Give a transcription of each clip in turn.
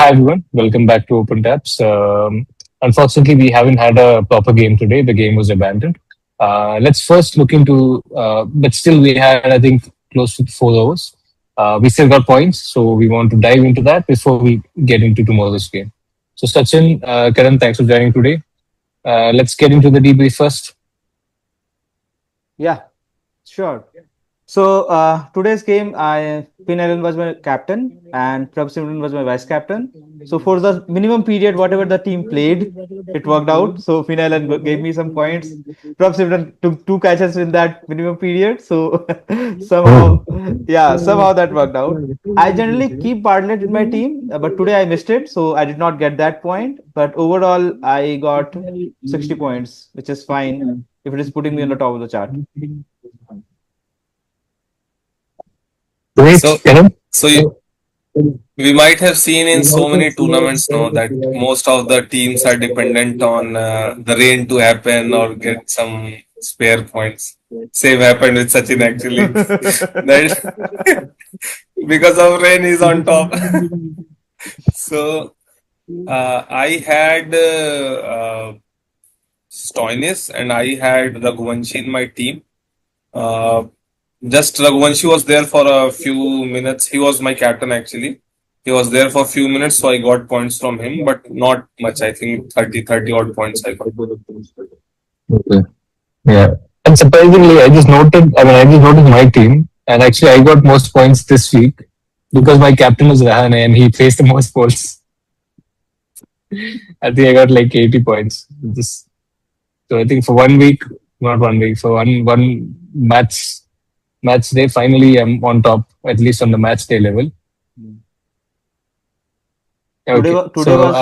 Hi everyone, welcome back to Open Taps. Unfortunately, we haven't had a proper game today. The game was abandoned. Let's first look into, but still we had, I think, close to 4 hours. We still got points, so we want to dive into that before we get into tomorrow's game. So Sachin, Karan, thanks for joining today. Let's get into the debrief first. Yeah, sure. So today's game, I Finn Allen was my captain and Prabh Simran was my vice captain. So for the minimum period, whatever the team played, it worked out. So Finn Allen gave me some points. Prabh Simran took two catches in that minimum period. So somehow, yeah, somehow that worked out. I generally keep Bartlett in my team, but today I missed it, so I did not get that point. But overall, I got 60 points, which is fine if it is putting me on the top of the chart. Great, So, Karan. we might have seen in so many tournaments now that most of the teams are dependent on the rain to happen or get some spare points. Same happened with Sachin actually. That because of rain is on top. So I had Stoinis and I had Raghuvanshi in my team. Uh, just Raghuvanshi was there for a few minutes. He was my captain actually. He was there for a few minutes, so I got points from him, but not much. I think 30 odd points I got. Okay. Yeah. And surprisingly, I just noticed my team, and actually, I got most points this week because my captain was Rahane and he faced the most points. I think I got like 80 points. So I think for 1 week, not 1 week, for one match day, finally I'm on top, at least on the match day level. Today, Okay. today So was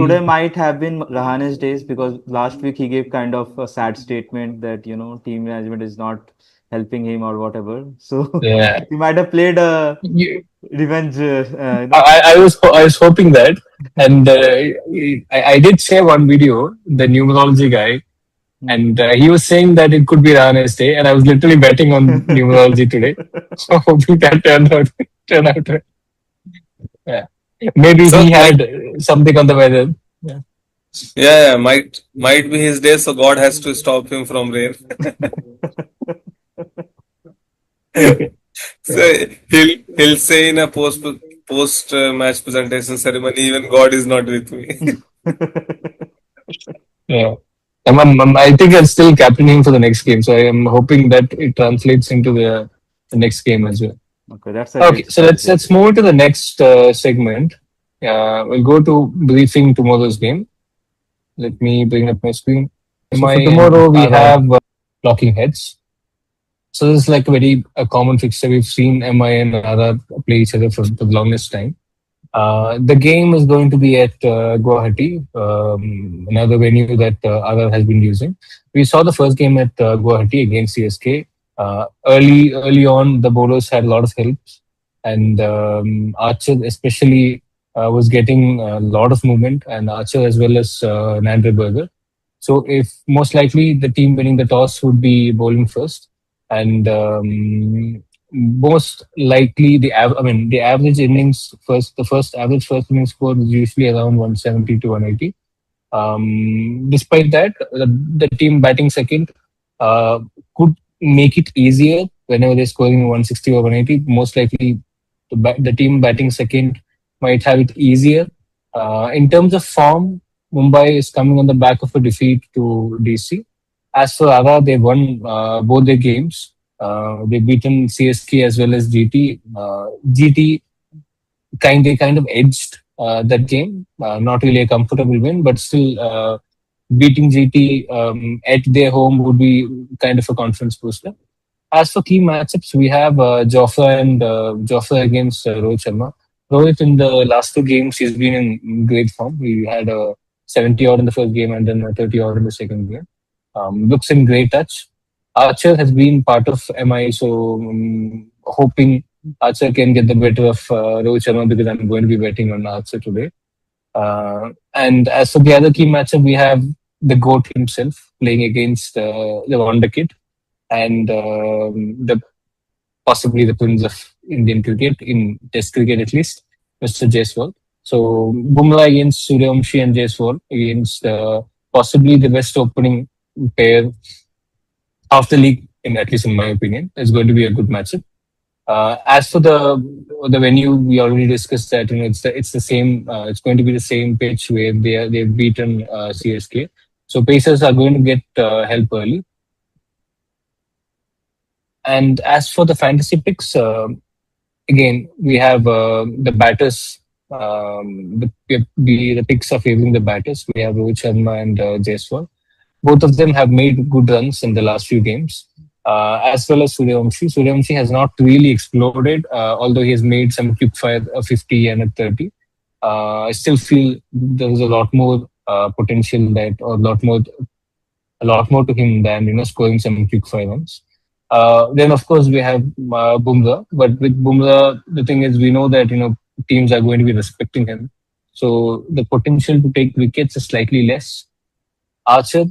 today might have been Rahane's days because last week he gave kind of a sad statement that team management is not helping him or whatever. So yeah. he might have played a You, revenge. I was hoping that, and I did share one video, the numerology guy, Hmm. and he was saying that it could be Rahane's day, and I was literally betting on numerology today, so hoping that turned out. Yeah. Maybe So he might had something on the weather. Yeah. might be his day, so God has to stop him from rain. Okay. So he'll say in a post match presentation ceremony, even God is not with me. Yeah. I think I'm still captaining for the next game, so I am hoping that it translates into the next game as well. Okay, that's a Okay, great so let's strategy. let's move to the next segment. We'll go to briefing tomorrow's game. Let me bring up my screen. So for MI and tomorrow we RR. have locking heads. So this is like a common fixture. We've seen MI and RR play each other for the longest time. The game is going to be at Guwahati, another venue that RR has been using. We saw the first game at Guwahati against CSK. Early on, the bowlers had a lot of help, and Archer especially was getting a lot of movement, and Archer as well as Berger. So, if most likely the team winning the toss would be bowling first, and most likely the average innings first the first average first innings score is usually around 170 to 180. Despite that, the team batting second uh, could make it easier whenever they're scoring 160 or 180. Most likely, the team batting second might have it easier. In terms of form, Mumbai is coming on the back of a defeat to DC. As for Ara, they won both their games. They've beaten CSK as well as GT. GT kind of edged that game. Not really a comfortable win, but still beating GT at their home would be kind of a confidence booster. As for key matchups, we have Jofra against Rohit Sharma. Rohit in the last two games, he's been in great form. He had a 70 odd in the first game and then a 30 odd in the second game. Looks in great touch. Archer has been part of MI, so hoping Archer can get the better of Rohit Sharma because I'm going to be betting on Archer today. And as for the other key matchup, we have the GOAT himself playing against the Wonder Kid and the possibly the prince of Indian cricket, in Test cricket at least, Mr. Jaiswal. So Bumrah against Suryavanshi and Jaiswal against possibly the best opening pair of the league, in at least in my opinion, is going to be a good matchup. As for the venue, we already discussed that it's the same. It's going to be the same pitch where they've beaten CSK. So Pacers are going to get help early. And as for the fantasy picks, again we have the batters. The picks are favoring the batters. We have Rohit Sharma and Jaiswal. Both of them have made good runs in the last few games, as well as Suryavanshi. Suryavanshi has not really exploded, although he has made some quick fire, a 50 and a 30. I still feel there is a lot more potential that, or a lot more to him than scoring some quick fire runs. Then of course we have Bumrah, but with Bumrah, the thing is we know that teams are going to be respecting him, so the potential to take wickets is slightly less. Archer,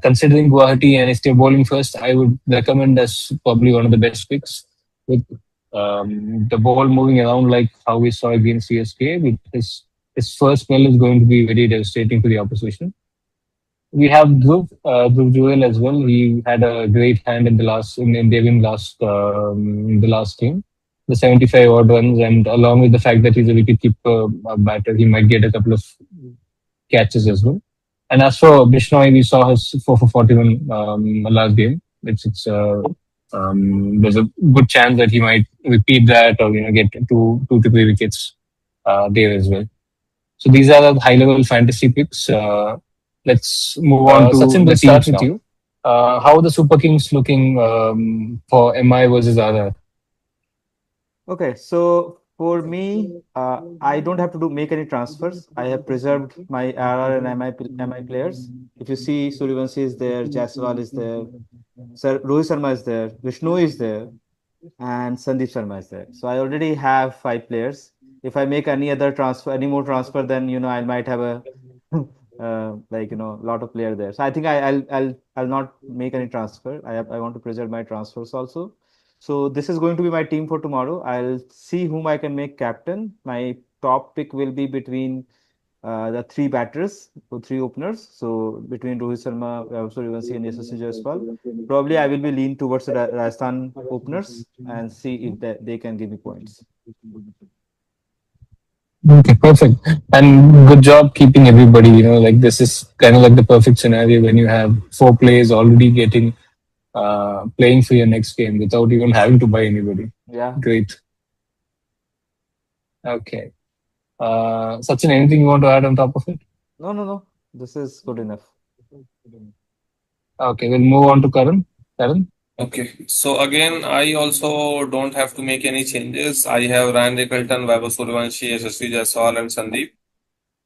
considering Guwahati and if they're bowling first, I would recommend as probably one of the best picks with the ball moving around like how we saw against CSK. With his first spell is going to be very devastating for the opposition. We have Dhruv Joel as well. He had a great hand in the last in Devin in the last game. The 75 odd runs, and along with the fact that he's a wicket keeper batter, he might get a couple of catches as well. And as for Bishnoi, we saw his 4 for 41 last game. There's a good chance that he might repeat that or get two to three wickets there as well. So these are the high level fantasy picks. Let's move on to Sachin. Let's start with you. How are the Super Kings looking for MI versus RR? Okay, so for me, I don't have to make any transfers. I have preserved my RR and MI players. If you see, Suryavanshi is there, Jaiswal is there, Sir Rohit Sharma is there, Vishnu is there, and Sandeep Sharma is there. So I already have five players. If I make any more transfer, then I might have a lot of player there. So I think I'll not make any transfer. I want to preserve my transfers also. So this is going to be my team for tomorrow. I'll see whom I can make captain. My top pick will be between the three batters, or three openers. So between Rohit Sharma, Suryavanshi, and Yashasvi Jaiswal. Probably I will be lean towards the Rajasthan openers and see if they can give me points. Okay, perfect. And good job keeping everybody. Like this is kind of like the perfect scenario when you have four players already getting playing for your next game without even having to buy anybody. Yeah. Great. Okay. Sachin, anything you want to add on top of it? No, no, no. This is good enough. Okay, we'll move on to Karan. Karan? Okay, so again, I also don't have to make any changes. I have Ryan Rickelton, Vaibhav Suryavanshi, Yashasvi Jaiswal, and Sandeep.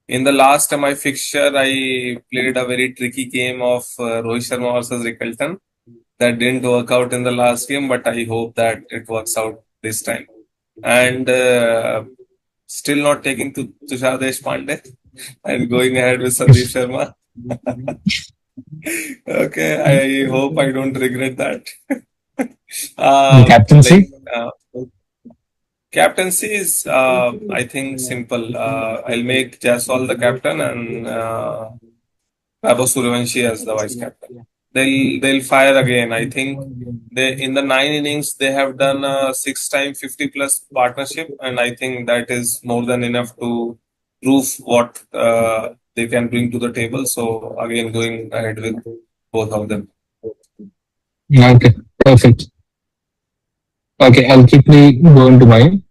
In the last MI fixture, I played a very tricky game of Rohit Sharma versus Rickelton. That didn't work out in the last game, but I hope that it works out this time. And still not taking to Tushar Deshpande and going ahead with Sandeep Sharma. Okay, I hope I don't regret that. The Like captaincy? captaincy is, I think, simple. I'll make Jaiswal the captain and Vaibhav Suryavanshi as the vice captain. They'll fire again. I think they in the 9 innings they have done a 6 time 50 plus partnership, and I think that is more than enough to prove what they can bring to the table. So again, going ahead with both of them. Okay, perfect. Okay, I'll quickly go into mine.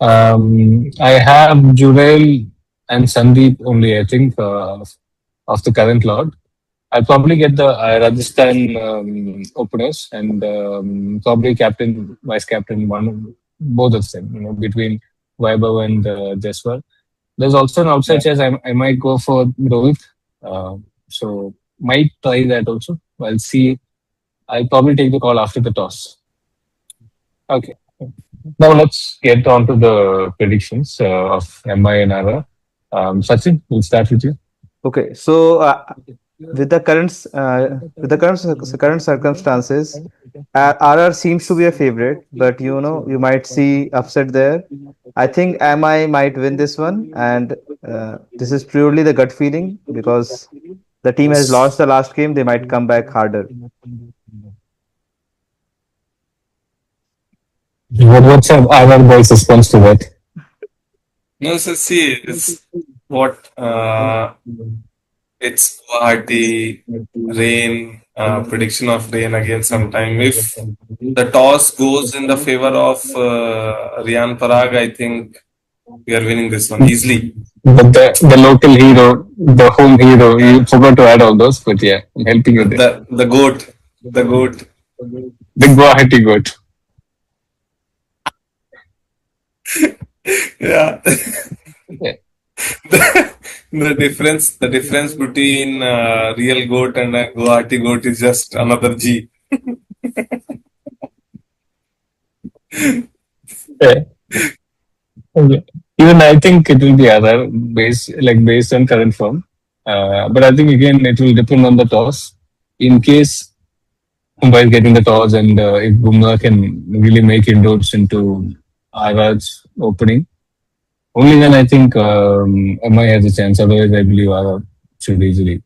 I have Jurel and Sandeep only, I think, of the current lot. I'll probably get the Rajasthan openers and probably captain, vice captain, both of them, between Vaibhav and Jaiswal. There's also an outside chance I might go for Rohit. So might try that also. I'll see. I'll probably take the call after the toss. Okay. Now let's get on to the predictions of MI and Ara. Sachin, we'll start with you. Okay, so with the current circumstances, RR seems to be a favorite, but you might see upset there. I think MI might win this one, and this is purely the gut feeling because the team has lost the last game. They might come back harder. What's our boys' response to that? No, so see, it's what it's Guwahati rain, prediction of rain again sometime. If the toss goes in the favor of Riyan Parag, I think we are winning this one easily. But the local hero, the home hero, Uh, you forgot to add all those, but yeah, I'm helping you there. the goat, the goat. The Guwahati goat. Yeah. Yeah. The difference between real goat and a Guwahati goat is just another G. Yeah. Okay. Even I think it will be other based on current form. But I think again it will depend on the toss. In case Mumbai is getting the toss and if Bumrah can really make inroads into RR's opening, only then I think MI has a chance. Otherwise, I believe RR should easily